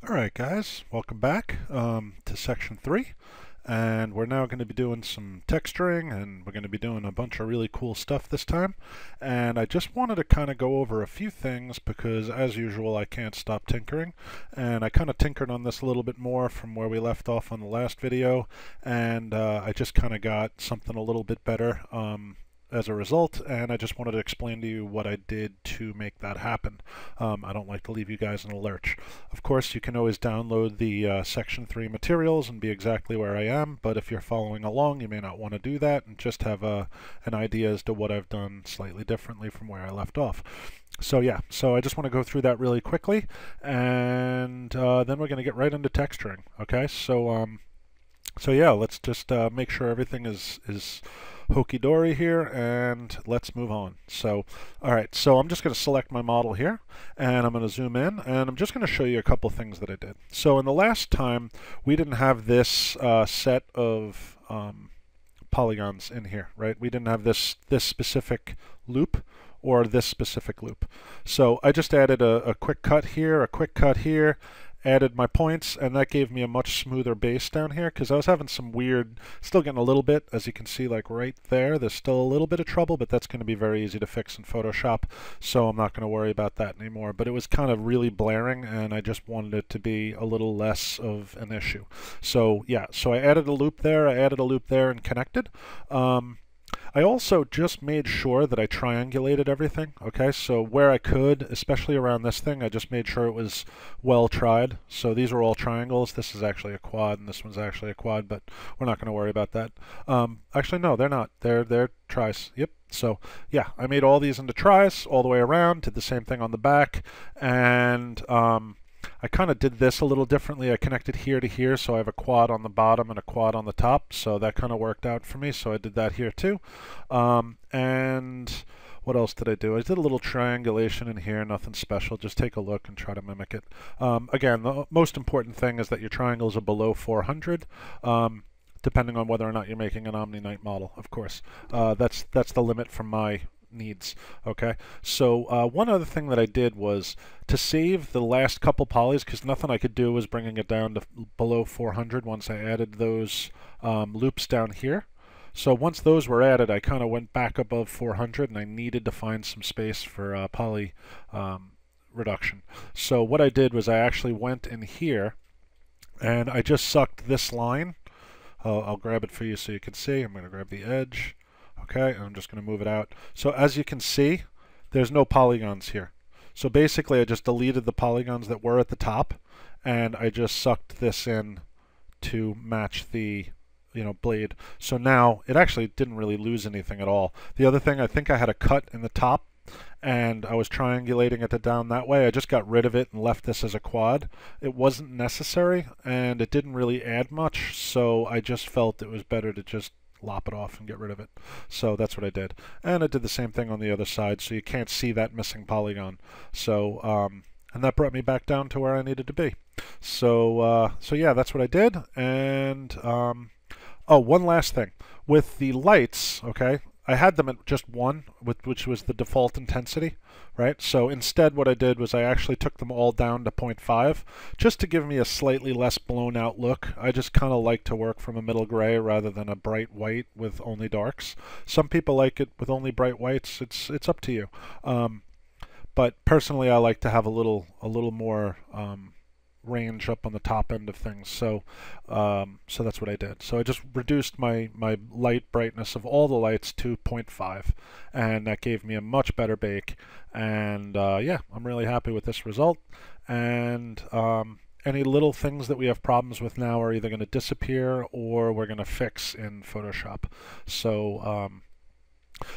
Alright guys, welcome back to section 3, and we're now going to be doing some texturing, and we're going to be doing a bunch of really cool stuff this time. And I just wanted to kind of go over a few things because, as usual, I can't stop tinkering, and I kind of tinkered on this a little bit more from where we left off on the last video, and I just kind of got something a little bit better as a result, and I just wanted to explain to you what I did to make that happen. I don't like to leave you guys in a lurch. Of course, you can always download the Section 3 materials and be exactly where I am, but if you're following along, you may not want to do that and just have an idea as to what I've done slightly differently from where I left off. So yeah, so I just want to go through that really quickly, and then we're going to get right into texturing. Okay, so yeah, let's just make sure everything is hokey-dory here, and let's move on. So, all right, so I'm just going to select my model here, and I'm going to zoom in, and I'm just going to show you a couple things that I did. So in the last time, we didn't have this set of polygons in here, right? We didn't have this specific loop or this specific loop. So I just added a quick cut here, a quick cut here, added my points, and that gave me a much smoother base down here because I was having some weird, still getting a little bit, as you can see, like right there's still a little bit of trouble, but that's going to be very easy to fix in Photoshop, so I'm not going to worry about that anymore. But it was kind of really blaring, and I just wanted it to be a little less of an issue. So yeah, so I added a loop there, I added a loop there, and connected. I also just made sure that I triangulated everything, okay? So where I could, especially around this thing, I just made sure it was well tried. So these are all triangles. This is actually a quad, and this one's actually a quad, but we're not going to worry about that. Actually, no, they're not. They're tris. Yep. So yeah, I made all these into tris all the way around, did the same thing on the back, and I kind of did this a little differently. I connected here to here, so I have a quad on the bottom and a quad on the top, so that kind of worked out for me, so I did that here too. And what else did I do? I did a little triangulation in here, nothing special, just take a look and try to mimic it. Again, the most important thing is that your triangles are below 400. Depending on whether or not you're making an OmniKnight model, of course. That's the limit for my needs. Okay, so one other thing that I did was to save the last couple polys, because nothing I could do was bringing it down to below 400 once I added those loops down here. So once those were added, I kind of went back above 400, and I needed to find some space for poly reduction. So what I did was I actually went in here, and I just sucked this line. I'll grab it for you so you can see. I'm going to grab the edge. Okay, and I'm just going to move it out. So as you can see, there's no polygons here. So basically I just deleted the polygons that were at the top, and I just sucked this in to match the blade. So now it actually didn't really lose anything at all. The other thing, I think I had a cut in the top, and I was triangulating it down that way. I just got rid of it and left this as a quad. It wasn't necessary, and it didn't really add much, so I just felt it was better to just lop it off and get rid of it. So that's what I did. And I did the same thing on the other side, so you can't see that missing polygon. So, and that brought me back down to where I needed to be. So, so yeah, that's what I did. And, oh, one last thing. With the lights, okay, I had them at just 1, which was the default intensity, right? So instead what I did was I actually took them all down to 0.5 just to give me a slightly less blown out look. I just kind of like to work from a middle gray rather than a bright white with only darks. Some people like it with only bright whites. It's up to you. But personally I like to have a little more range up on the top end of things, so so that's what I did. So I just reduced my light brightness of all the lights to 0.5, and that gave me a much better bake. And yeah, I'm really happy with this result. And any little things that we have problems with now are either going to disappear or we're going to fix in Photoshop. So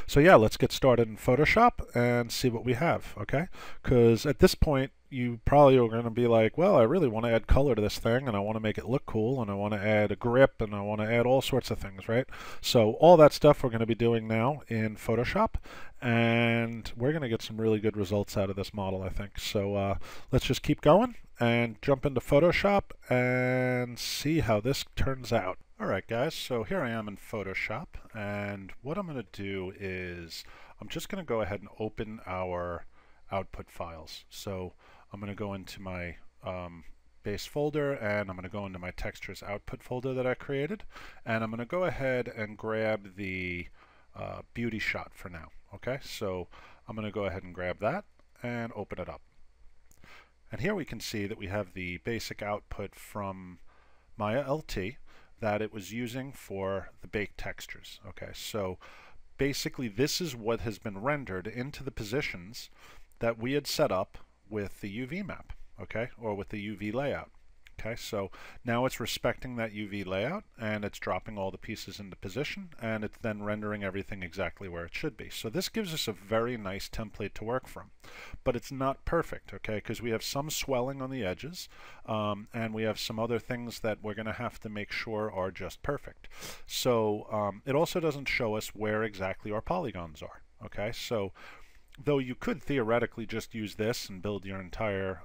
so yeah, let's get started in Photoshop and see what we have, okay? Because at this point, you probably are going to be like, well, I really want to add color to this thing, and I want to make it look cool, and I want to add a grip, and I want to add all sorts of things, right? So all that stuff we're going to be doing now in Photoshop, and we're going to get some really good results out of this model, I think. So let's just keep going and jump into Photoshop and see how this turns out. Alright guys, so here I am in Photoshop, and what I'm going to do is I'm just going to go ahead and open our output files. So I'm going to go into my base folder, and I'm going to go into my textures output folder that I created, and I'm going to go ahead and grab the beauty shot for now. Okay, so I'm going to go ahead and grab that and open it up. And here we can see that we have the basic output from Maya LT that it was using for the baked textures. Okay, so basically this is what has been rendered into the positions that we had set up with the UV map, okay, or with the UV layout. Okay, so now it's respecting that UV layout, and it's dropping all the pieces into position, and it's then rendering everything exactly where it should be. So this gives us a very nice template to work from. But it's not perfect, okay, because we have some swelling on the edges, and we have some other things that we're going to have to make sure are just perfect. So it also doesn't show us where exactly our polygons are, okay? So though you could theoretically just use this and build your entire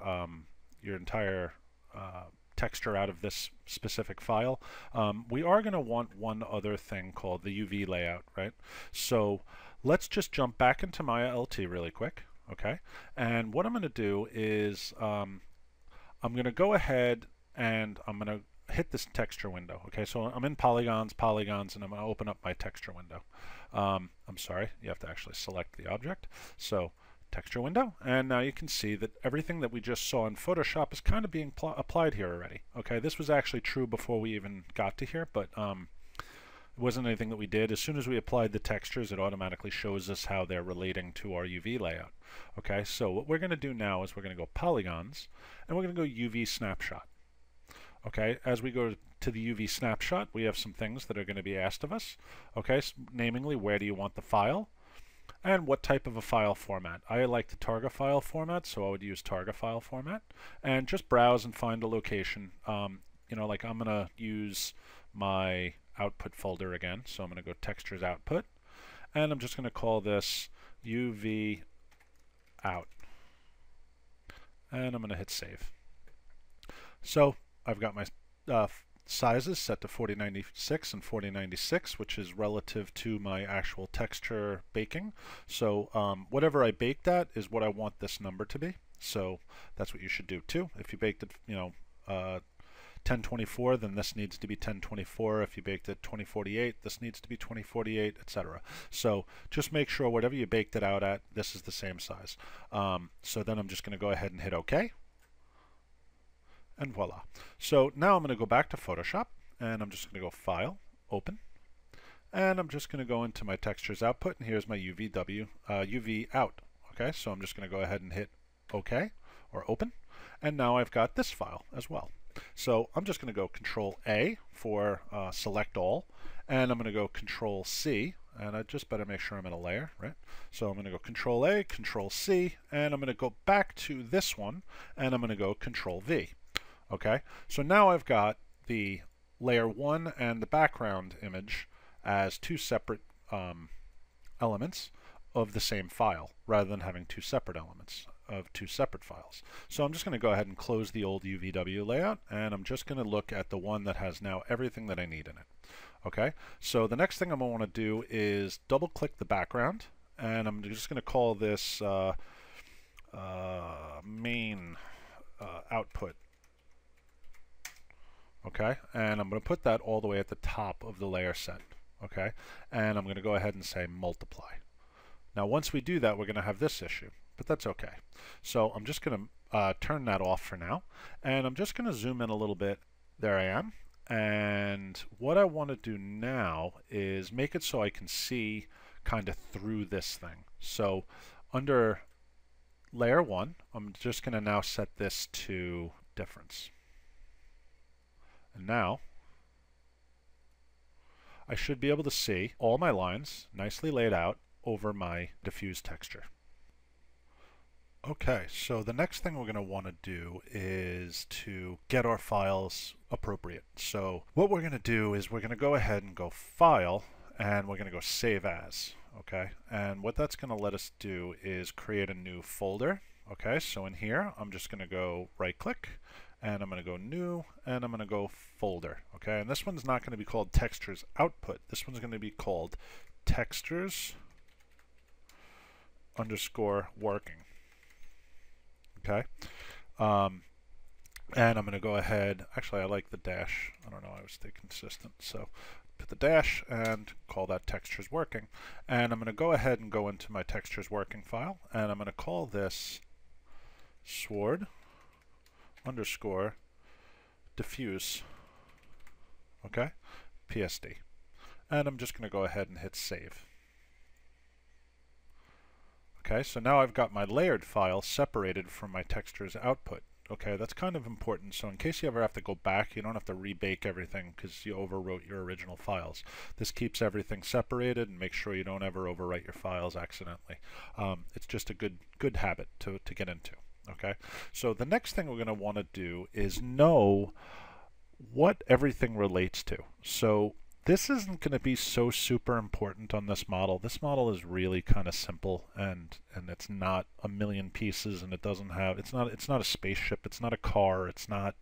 texture out of this specific file, we are going to want one other thing called the UV layout, right? So let's just jump back into Maya LT really quick, okay? And what I'm going to do is I'm going to go ahead and I'm going to hit this texture window, okay? So I'm in polygons, and I'm going to open up my texture window. I'm sorry, you have to actually select the object. So texture window, and now you can see that everything that we just saw in Photoshop is kind of being applied here already. Okay, this was actually true before we even got to here, but it wasn't anything that we did. As soon as we applied the textures, it automatically shows us how they're relating to our UV layout. Okay, so what we're going to do now is we're going to go polygons, and we're going to go UV snapshot. Okay, as we go to the UV snapshot, we have some things that are going to be asked of us. Okay, so namely, where do you want the file? And what type of a file format. I like the Targa file format, so I would use Targa file format. And just browse and find a location. You know, like I'm going to use my output folder again. So I'm going to go textures output. And I'm just going to call this UV out. And I'm going to hit save. So I've got my sizes set to 4096 and 4096, which is relative to my actual texture baking. So whatever I baked at is what I want this number to be. So that's what you should do too. If you baked it, 1024, then this needs to be 1024. If you baked it 2048, this needs to be 2048, etc. So just make sure whatever you baked it out at, this is the same size. So then I'm just going to go ahead and hit OK. And voila. So now I'm going to go back to Photoshop, and I'm just going to go File, Open, and I'm just going to go into my Textures Output, and here's my UV out. Okay, so I'm just going to go ahead and hit OK, or Open, and now I've got this file as well. So I'm just going to go Control A for Select All, and I'm going to go Control C, and I just better make sure I'm in a layer, right? So I'm going to go Control A, Control C, and I'm going to go back to this one, and I'm going to go Control V. Okay, so now I've got the layer 1 and the background image as two separate elements of the same file, rather than having two separate elements of two separate files. So I'm just going to go ahead and close the old UVW layout, and I'm just going to look at the one that has now everything that I need in it. Okay, so the next thing I'm going to want to do is double click the background, and I'm just going to call this main output. Okay, and I'm going to put that all the way at the top of the layer set. Okay, and I'm going to go ahead and say multiply. Now once we do that, we're going to have this issue, but that's okay. So I'm just going to turn that off for now, and I'm just going to zoom in a little bit. There I am. And what I want to do now is make it so I can see kind of through this thing. So under layer 1, I'm just going to now set this to difference. And now I should be able to see all my lines nicely laid out over my diffuse texture. Okay, so the next thing we're going to want to do is to get our files appropriate. So what we're going to do is we're going to go ahead and go File, and we're going to go Save As. Okay, and what that's going to let us do is create a new folder. Okay, so in here I'm just going to go right click, and I'm going to go New, and I'm going to go Folder. Okay, and this one's not going to be called Textures Output. This one's going to be called Textures _ Working. Okay, And I'm going to go ahead, actually I like the dash, I don't know, I was stay consistent, so put the dash and call that textures working. And I'm going to go ahead and go into my textures working file, and I'm going to call this sword underscore diffuse, okay, PSD. And I'm just going to go ahead and hit save. Okay, so now I've got my layered file separated from my textures output. Okay, that's kind of important. So in case you ever have to go back, you don't have to rebake everything because you overwrote your original files. This keeps everything separated and makes sure you don't ever overwrite your files accidentally. It's just a good habit to get into. Okay, so the next thing we're going to want to do is know what everything relates to. So this isn't going to be so super important on this model. This model is really kind of simple, and it's not a million pieces, and it doesn't have it's not a spaceship, it's not a car, it's not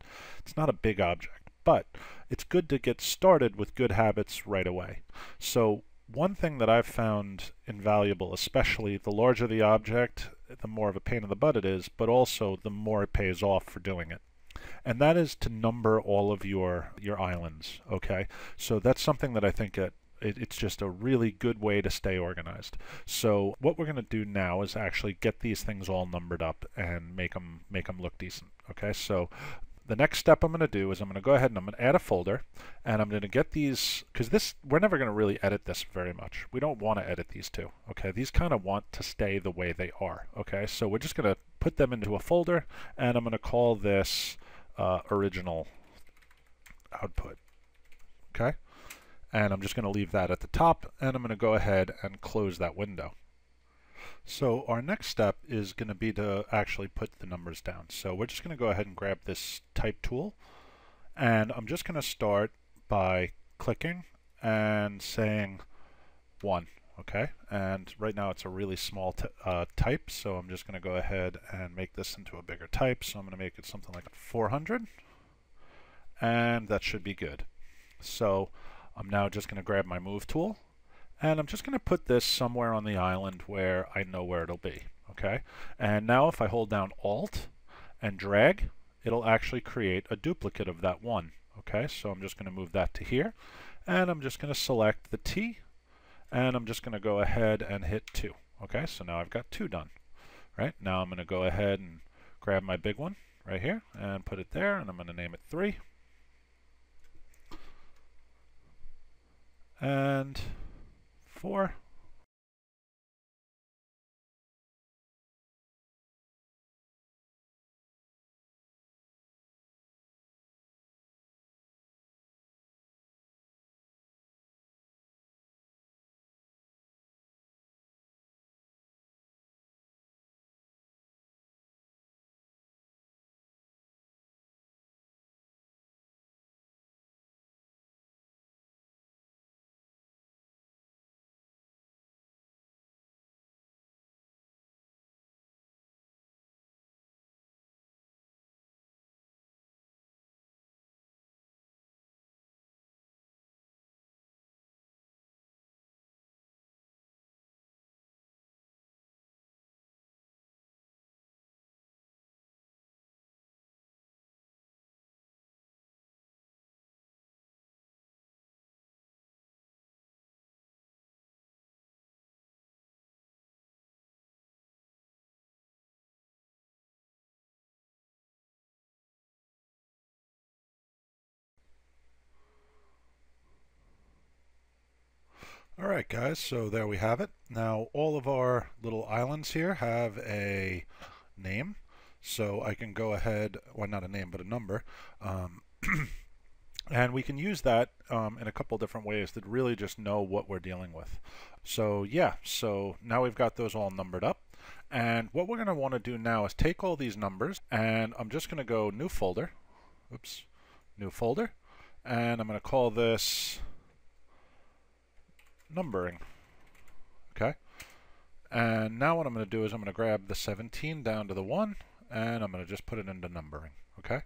a big object. But it's good to get started with good habits right away. So one thing that I've found invaluable, especially the larger the object, the more of a pain in the butt it is, but also the more it pays off for doing it. And that is to number all of your islands, okay? So that's something that I think it's just a really good way to stay organized. So what we're going to do now is actually get these things all numbered up and make them look decent, okay? So the next step I'm going to do is I'm going to go ahead and I'm going to add a folder, and I'm going to get these, because we're never going to really edit this very much. We don't want to edit these two, okay? These kind of want to stay the way they are, okay? So we're just going to put them into a folder, and I'm going to call this original output, okay? And I'm just going to leave that at the top, and I'm going to go ahead and close that window. So our next step is going to be to actually put the numbers down. So we're just going to go ahead and grab this type tool, and I'm just going to start by clicking and saying 1, okay? And right now it's a really small type, so I'm just going to go ahead and make this into a bigger type. So I'm going to make it something like 400, and that should be good. So I'm now just going to grab my move tool, and I'm just going to put this somewhere on the island where I know where it'll be, okay? And now if I hold down Alt and drag, it'll actually create a duplicate of that 1, okay? So I'm just going to move that to here, and I'm just going to select the T, and I'm just going to go ahead and hit 2, okay? So now I've got 2 done, right? Now I'm going to go ahead and grab my big one right here and put it there, and I'm going to name it 3. And 4. All right, guys, so there we have it. Now all of our little islands here have a name, so I can go ahead, well, not a name, but a number, and we can use that in a couple different ways to really just know what we're dealing with. So yeah, so now we've got those all numbered up, and what we're going to want to do now is take all these numbers, and I'm just going to go new folder, oops, new folder, and I'm going to call this numbering, okay? And now what I'm going to do is I'm going to grab the 17 down to the 1, and I'm going to just put it into numbering, okay?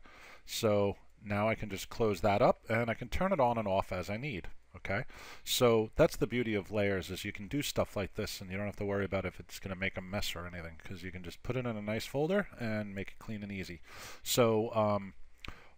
So now I can just close that up, and I can turn it on and off as I need, okay? So that's the beauty of layers, is you can do stuff like this, and you don't have to worry about if it's going to make a mess or anything, because you can just put it in a nice folder and make it clean and easy. So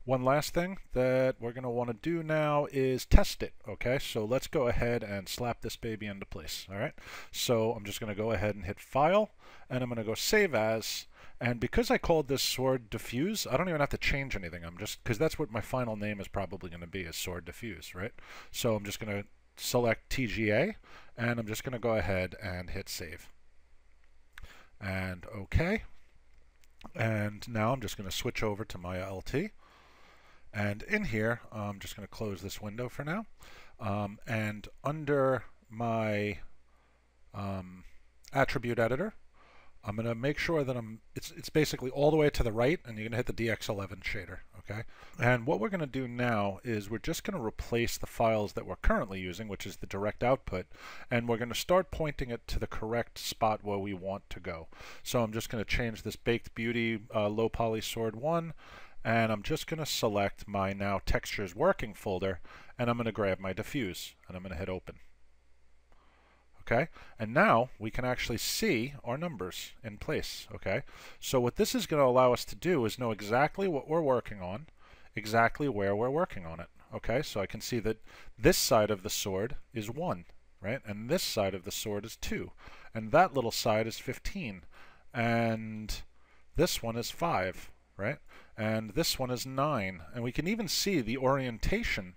One last thing that we're going to want to do now is test it, okay? So let's go ahead and slap this baby into place, all right? So I'm just going to go ahead and hit File, and I'm going to go Save As, and because I called this Sword Diffuse, I don't even have to change anything. I'm just, because that's what my final name is probably going to be, is Sword Diffuse, right? So I'm just going to select TGA, and I'm just going to go ahead and hit Save. And OK. And now I'm just going to switch over to my LT. And in here, I'm just going to close this window for now. And under my attribute editor, I'm going to make sure that it's basically all the way to the right, and you're going to hit the DX11 shader, okay? And what we're going to do now is we're just going to replace the files that we're currently using, which is the direct output, and we're going to start pointing it to the correct spot where we want to go. So I'm just going to change this Baked Beauty Low Poly Sword 1, and I'm just going to select my now Textures Working folder, and I'm going to grab my diffuse, and I'm going to hit Open. Okay, and now we can actually see our numbers in place. Okay, so what this is going to allow us to do is know exactly what we're working on, exactly where we're working on it. Okay, so I can see that this side of the sword is 1, right, and this side of the sword is 2, and that little side is 15, and this one is 5, right, and this one is 9, and we can even see the orientation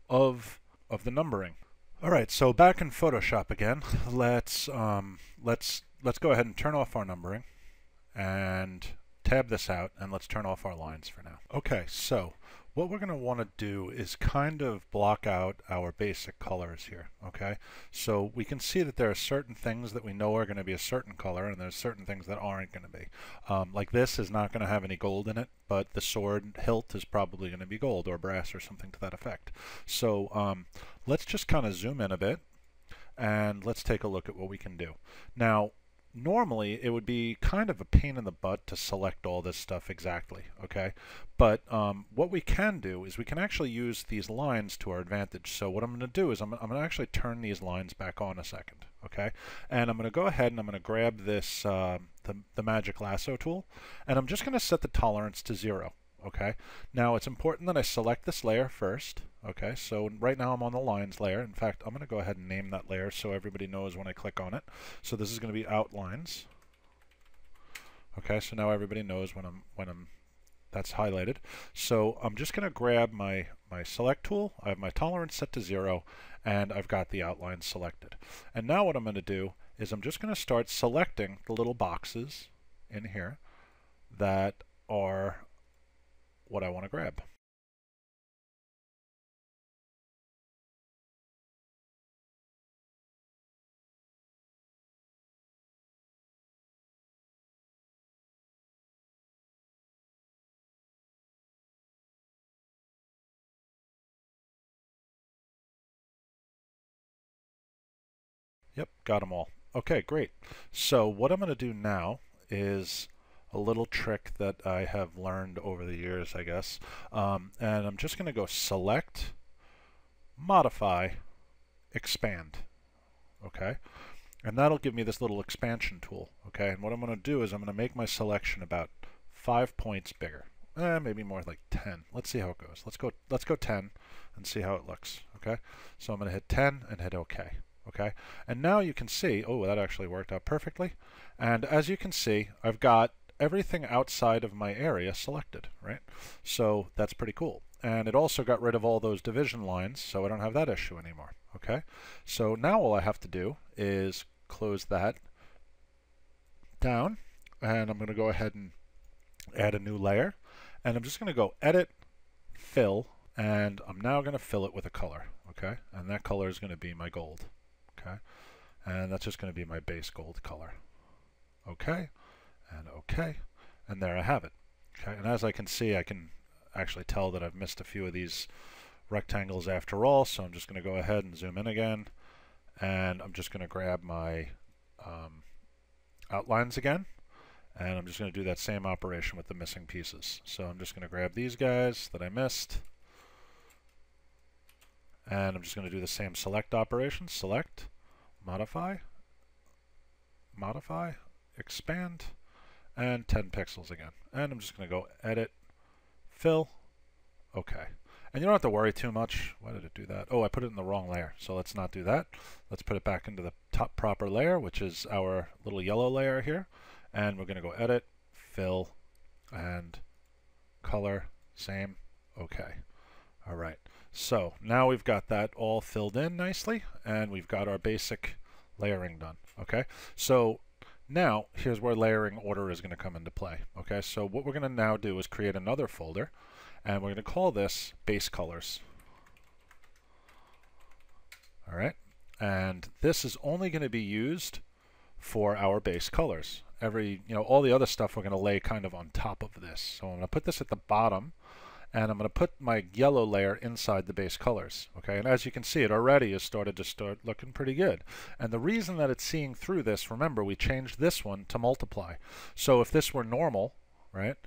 of the numbering. All right, so back in Photoshop again. Let's go ahead and turn off our numbering and tab this out, and let's turn off our lines for now. Okay, so what we're going to want to do is kind of block out our basic colors here, okay? So we can see that there are certain things that we know are going to be a certain color, and there's certain things that aren't going to be. Like this is not going to have any gold in it, but the sword hilt is probably going to be gold or brass or something to that effect. So let's just kind of zoom in a bit, and let's take a look at what we can do. Now, normally it would be kind of a pain in the butt to select all this stuff exactly, okay? But what we can do is we can actually use these lines to our advantage. So what I'm going to do is I'm going to actually turn these lines back on a second, okay? And I'm going to go ahead and I'm going to grab this, the magic lasso tool, and I'm just going to set the tolerance to 0. Okay, now it's important that I select this layer first. Okay, so right now I'm on the lines layer. In fact, I'm going to go ahead and name that layer so everybody knows when I click on it. So this is going to be outlines. Okay, so now everybody knows when that's highlighted. So I'm just going to grab my select tool. I have my tolerance set to 0, and I've got the outlines selected. And now what I'm going to do is I'm just going to start selecting the little boxes in here that are what I want to grab. Yep, got them all. Okay, great. So what I'm going to do now is a little trick that I have learned over the years, I guess. And I'm just going to go Select, Modify, Expand. Okay? And that'll give me this little expansion tool. Okay? And what I'm going to do is I'm going to make my selection about 5 points bigger. Maybe more like 10. Let's see how it goes. Let's go 10 and see how it looks. Okay? So I'm going to hit 10 and hit OK. Okay, and now you can see, oh, that actually worked out perfectly. And as you can see, I've got everything outside of my area selected, right? So that's pretty cool. And it also got rid of all those division lines, so I don't have that issue anymore. Okay, so now all I have to do is close that down, and I'm going to go ahead and add a new layer, and I'm just going to go Edit, Fill, and I'm now going to fill it with a color. Okay, and that color is going to be my gold. Okay, and that's just going to be my base gold color. Okay, and there I have it. Okay, and as I can see, I can actually tell that I've missed a few of these rectangles after all, so I'm just going to go ahead and zoom in again, and I'm just going to grab my outlines again, and I'm just going to do that same operation with the missing pieces. So I'm just going to grab these guys that I missed, and I'm just going to do the same select operation. Select, modify, modify, expand, and 10 pixels again. And I'm just going to go Edit, Fill, Okay. And you don't have to worry too much. Why did it do that? Oh, I put it in the wrong layer. So let's not do that. Let's put it back into the top proper layer, which is our little yellow layer here. And we're going to go edit, fill, and color, same. Okay. All right. So now we've got that all filled in nicely, and we've got our basic layering done. Okay. So now here's where layering order is going to come into play. Okay. So what we're going to now do is create another folder, and we're going to call this base colors. All right. And this is only going to be used for our base colors. All the other stuff we're going to lay kind of on top of this. So I'm going to put this at the bottom, and I'm going to put my yellow layer inside the base colors. Okay, and as you can see, it already has started looking pretty good. And the reason that it's seeing through this, remember, we changed this one to multiply. So if this were normal, right,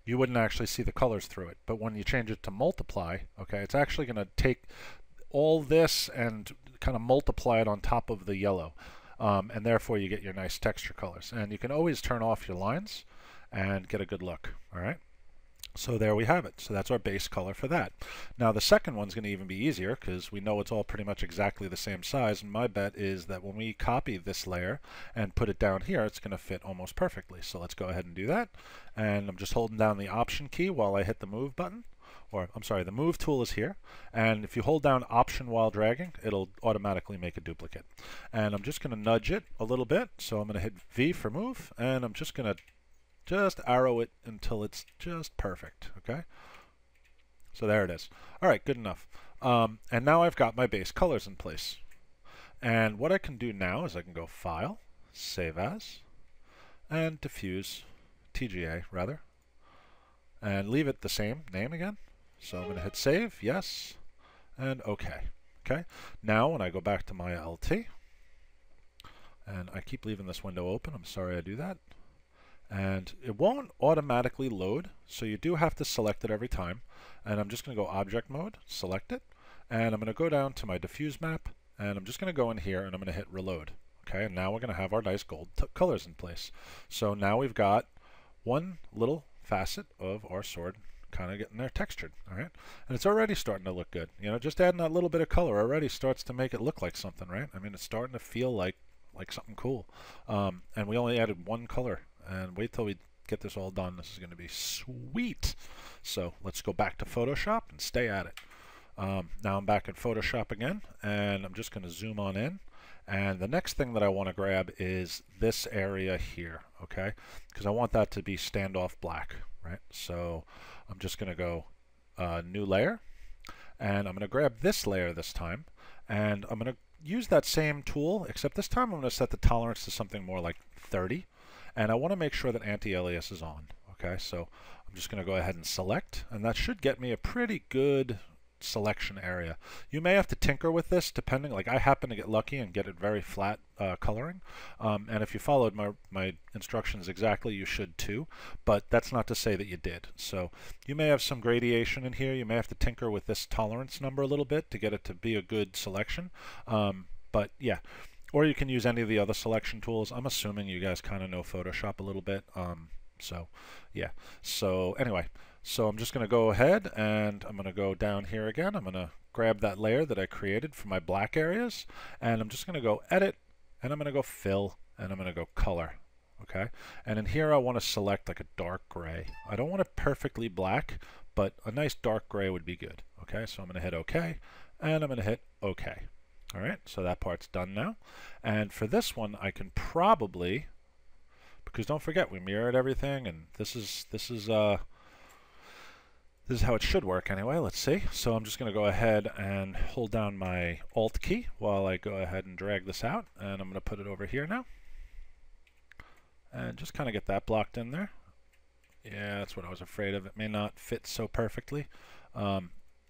you wouldn't actually see the colors through it. But when you change it to multiply, okay, it's actually going to take all this and kind of multiply it on top of the yellow. And therefore you get your nice texture colors. And you can always turn off your lines and get a good look. All right. So there we have it. So that's our base color for that. Now the second one's going to even be easier because we know it's all pretty much exactly the same size, and my bet is that when we copy this layer and put it down here, it's going to fit almost perfectly. So let's go ahead and do that. And I'm just holding down the Option key while I hit the Move button. Or I'm sorry, the Move tool is here, and if you hold down Option while dragging, it'll automatically make a duplicate. And I'm just going to nudge it a little bit, so I'm going to hit V for Move, and I'm just going to arrow it until it's just perfect. Okay, so there it is. All right, good enough. And now I've got my base colors in place. And what I can do now is I can go File, Save As, and Diffuse, TGA rather, and leave it the same name again. So I'm going to hit Save, yes, and OK. Okay. Now when I go back to my LT, and I keep leaving this window open, I'm sorry I do that, and it won't automatically load, so you do have to select it every time. And I'm just going to go Object Mode, select it, and I'm going to go down to my diffuse map, and I'm just going to go in here and I'm going to hit Reload. Okay, and now we're going to have our nice gold colors in place. So now we've got one little facet of our sword kind of getting there textured. All right, and it's already starting to look good. You know, just adding that little bit of color already starts to make it look like something, right? I mean, it's starting to feel like something cool. And we only added one color, and wait till we get this all done. This is going to be sweet. So let's go back to Photoshop and stay at it. Now I'm back in Photoshop again, and I'm just going to zoom on in. And the next thing that I want to grab is this area here, okay? Because I want that to be standoff black, right? So I'm just going to go New Layer, and I'm going to grab this layer this time, and I'm going to use that same tool, except this time I'm going to set the tolerance to something more like 30, and I want to make sure that anti-alias is on, okay? So I'm just going to go ahead and select, and that should get me a pretty good selection area. You may have to tinker with this depending, like I happen to get lucky and get it very flat coloring, and if you followed my instructions exactly, you should too, but that's not to say that you did. So you may have some gradation in here. You may have to tinker with this tolerance number a little bit to get it to be a good selection, but yeah, or you can use any of the other selection tools. I'm assuming you guys kind of know Photoshop a little bit, so yeah. So anyway, so I'm just going to go ahead and I'm going to go down here again. I'm going to grab that layer that I created for my black areas, and I'm just going to go Edit, and I'm going to go Fill, and I'm going to go Color. Okay, and in here I want to select like a dark gray. I don't want it perfectly black, but a nice dark gray would be good. Okay, so I'm going to hit OK, and I'm going to hit OK. All right, so that part's done now. And for this one, I can probably, because don't forget we mirrored everything, and this is how it should work anyway. Let's see. So I'm just going to go ahead and hold down my Alt key while I go ahead and drag this out, and I'm going to put it over here now. And just kind of get that blocked in there. Yeah, that's what I was afraid of. It may not fit so perfectly.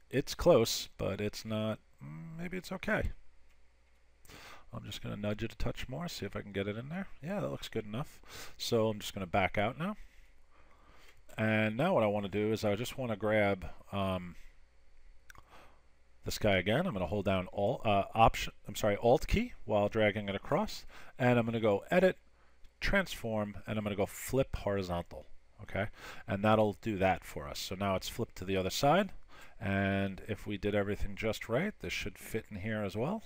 It's close, but it's not, maybe it's okay. I'm just going to nudge it a touch more, see if I can get it in there. Yeah, that looks good enough. So I'm just going to back out now. And now what I want to do is I just want to grab this guy again. I'm going to hold down Alt key while dragging it across, and I'm going to go Edit, Transform, and I'm going to go Flip Horizontal. Okay, and that'll do that for us. So now it's flipped to the other side, And if we did everything just right, this should fit in here as well.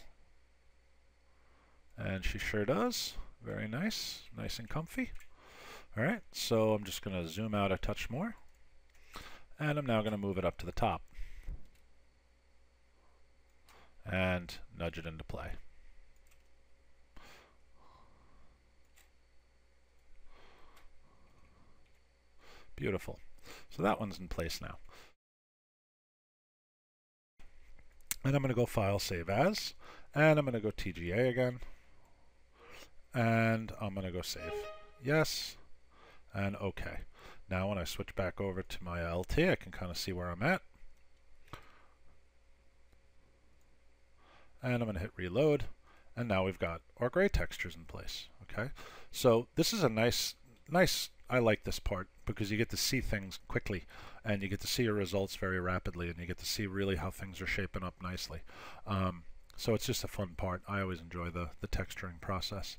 And she sure does. Very nice, nice and comfy. All right, so I'm just going to zoom out a touch more. And I'm now going to move it up to the top. And nudge it into play. Beautiful. So that one's in place now. And I'm going to go File, Save As, and I'm going to go TGA again. And I'm going to go Save. Yes, and OK. Now when I switch back over to my LT, I can kind of see where I'm at. And I'm going to hit Reload. And now we've got our gray textures in place. Okay, so this is a nice, I like this part because you get to see things quickly and you get to see your results very rapidly and you get to see really how things are shaping up nicely. So it's just a fun part. I always enjoy the texturing process.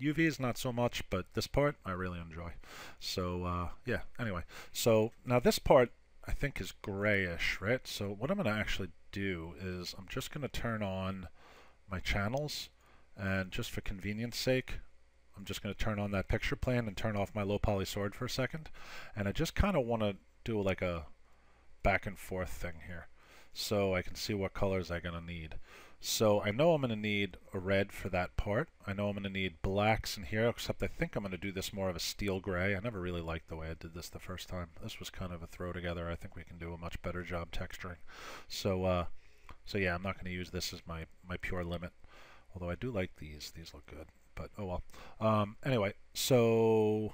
UVs not so much, but this part I really enjoy. So yeah, anyway. So now this part I think is grayish, right? So what I'm going to actually do is I'm just going to turn on my channels, and just for convenience sake, I'm just going to turn on that picture plane and turn off my low poly sword for a second. And I just kind of want to do like a back and forth thing here so I can see what colors I'm going to need. So I know I'm going to need a red for that part. I know I'm going to need blacks in here, except I think I'm going to do this more of a steel gray. I never really liked the way I did this the first time. This was kind of a throw together. I think we can do a much better job texturing. So so yeah, I'm not going to use this as my pure limit. Although I do like these. These look good. But oh well. Anyway, so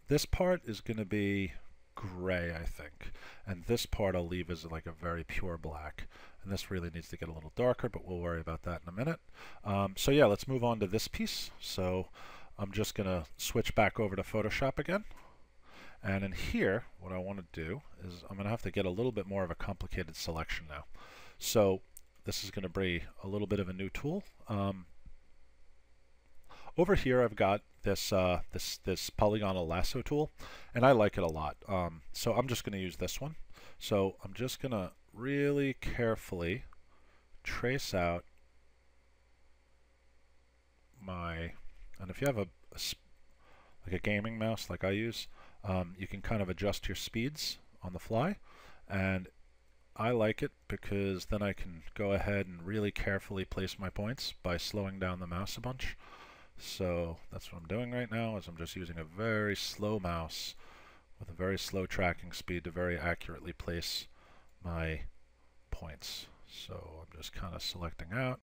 this part is going to be gray, I think. And this part I'll leave as like a very pure black. And this really needs to get a little darker, but we'll worry about that in a minute. So yeah, let's move on to this piece. So I'm just going to switch back over to Photoshop again. And in here, what I want to do is I'm going to have to get a little bit more of a complicated selection now. So this is going to be a little bit of a new tool. Over here I've got this this polygonal lasso tool, and I like it a lot. So I'm just going to use this one. So I'm just going to really carefully trace out my, and if you have like a gaming mouse like I use, you can kind of adjust your speeds on the fly, and I like it because then I can go ahead and really carefully place my points by slowing down the mouse a bunch. So that's what I'm doing right now, is I'm just using a very slow mouse with a very slow tracking speed to very accurately place my points. So I'm just kind of selecting out.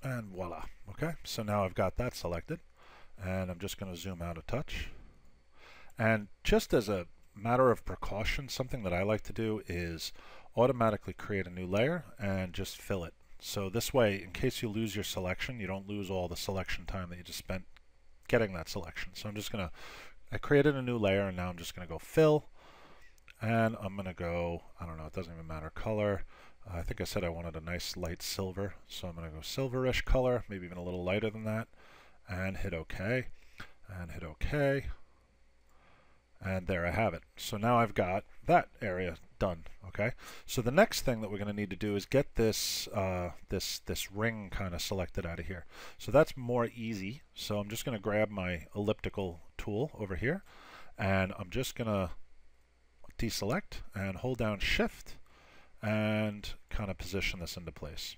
And voila. Okay, so now I've got that selected, and I'm just going to zoom out a touch. And just as a matter of precaution, something that I like to do is automatically create a new layer and just fill it. So this way, in case you lose your selection, you don't lose all the selection time that you just spent getting that selection. So I'm just going to, I created a new layer, and now I'm just going to go fill, and I'm going to go, I don't know, it doesn't even matter, color. I think I said I wanted a nice light silver, so I'm going to go silverish color, maybe even a little lighter than that, and hit OK, and hit OK, and there I have it. So now I've got that area done. Okay, so the next thing that we're going to need to do is get this this ring kind of selected out of here. So that's more easy. So I'm just going to grab my elliptical tool over here, and I'm just going to deselect and hold down Shift and kind of position this into place.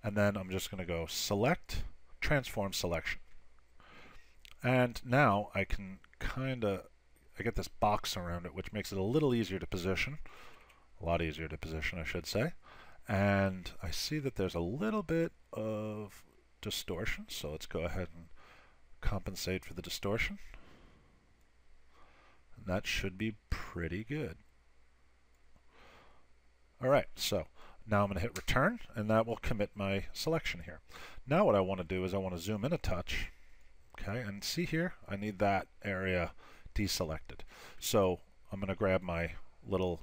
And then I'm just going to go Select, Transform Selection. And now I can kind of, I get this box around it, which makes it a little easier to position. A lot easier to position, I should say. And I see that there's a little bit of distortion, so let's go ahead and compensate for the distortion. That should be pretty good. All right, so now I'm going to hit return, and that will commit my selection here. Now what I want to do is I want to zoom in a touch, okay, and see here, I need that area deselected. So I'm going to grab my little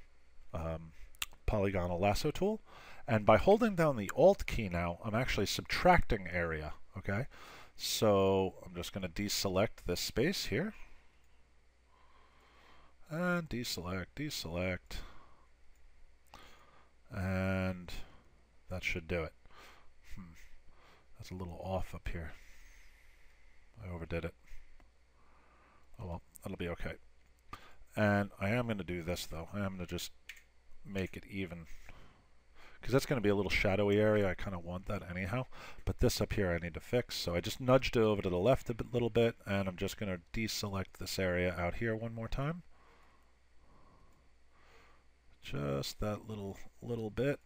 polygonal lasso tool, and by holding down the Alt key now, I'm actually subtracting area, okay? So I'm just going to deselect this space here, and deselect, deselect, and that should do it. That's a little off up here. I overdid it. Oh well, that'll be okay. And I am going to do this though. I am going to just make it even, because that's going to be a little shadowy area. I kind of want that anyhow. But this up here I need to fix. So I just nudged it over to the left a little bit, and I'm just going to deselect this area out here one more time. Just that little bit.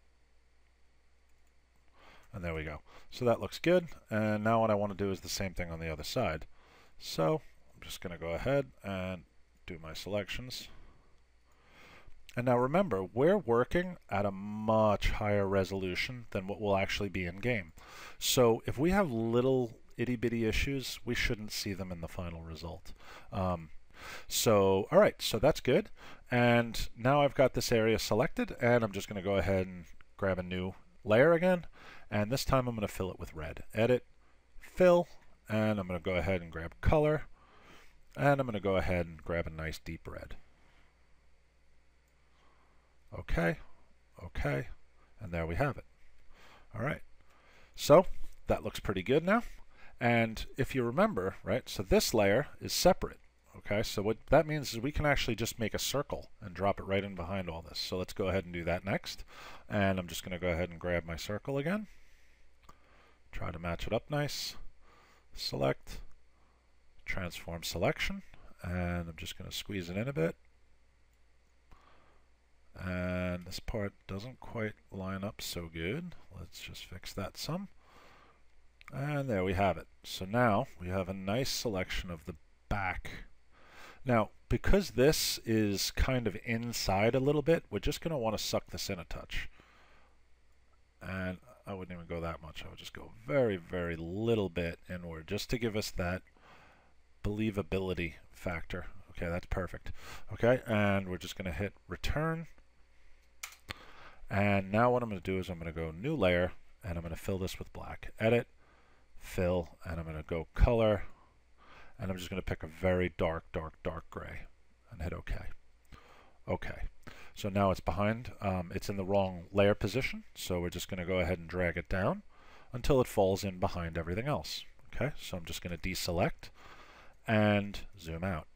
And there we go. So that looks good. And now what I want to do is the same thing on the other side. So I'm just going to go ahead and do my selections. And now remember, we're working at a much higher resolution than what will actually be in game. So if we have little itty-bitty issues, we shouldn't see them in the final result. So, all right, so that's good. And now I've got this area selected, and I'm just going to go ahead and grab a new layer again. And this time I'm going to fill it with red. Edit, fill, and I'm going to go ahead and grab color. And I'm going to go ahead and grab a nice deep red. Okay, okay, and there we have it. All right, so that looks pretty good now. And if you remember, right, so this layer is separate. Okay, so what that means is we can actually just make a circle and drop it right in behind all this. So let's go ahead and do that next. And I'm just going to go ahead and grab my circle again. Try to match it up nice. Select, transform selection, and I'm just going to squeeze it in a bit. And this part doesn't quite line up so good. Let's just fix that some. And there we have it. So now we have a nice selection of the back. Now, because this is kind of inside a little bit, we're just going to want to suck this in a touch. And I wouldn't even go that much. I would just go very, very little bit inward, just to give us that believability factor. Okay, that's perfect. Okay, and we're just going to hit return. And now what I'm going to do is I'm going to go new layer, and I'm going to fill this with black. Edit, fill, and I'm going to go color. And I'm just going to pick a very dark, dark, dark gray and hit OK. OK. So now it's behind. It's in the wrong layer position. So we're just going to go ahead and drag it down until it falls in behind everything else. OK. So I'm just going to deselect and zoom out.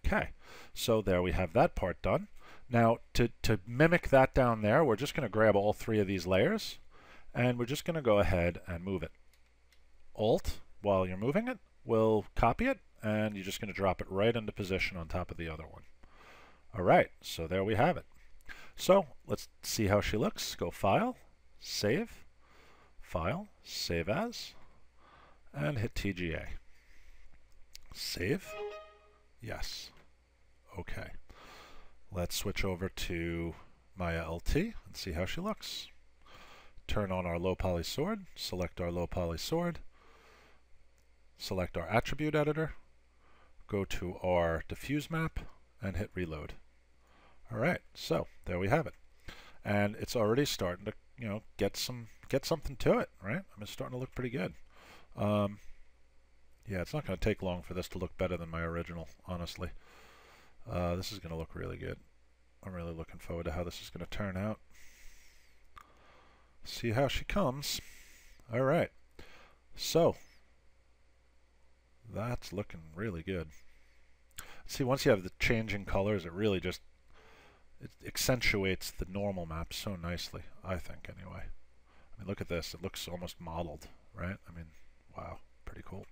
OK. So there we have that part done. Now to mimic that down there, we're just going to grab all three of these layers, and we're just going to go ahead and move it. Alt, while you're moving it, we'll copy it, and you're just going to drop it right into position on top of the other one. All right, so there we have it. So let's see how she looks. Go File, Save As, and hit TGA. Save, yes, okay. Let's switch over to Maya LT and see how she looks. Turn on our low poly sword, select our low poly sword, select our attribute editor, go to our diffuse map, and hit reload. All right, so there we have it, and it's already starting to, you know, get something to it, right? I mean, it's starting to look pretty good. Yeah, it's not going to take long for this to look better than my original, honestly. This is going to look really good. I'm really looking forward to how this is going to turn out. See how she comes. All right, so that's looking really good. See, once you have the changing colors, it really just accentuates the normal map so nicely, I think, anyway. I mean, look at this. It looks almost modeled, right? I mean, wow, pretty cool.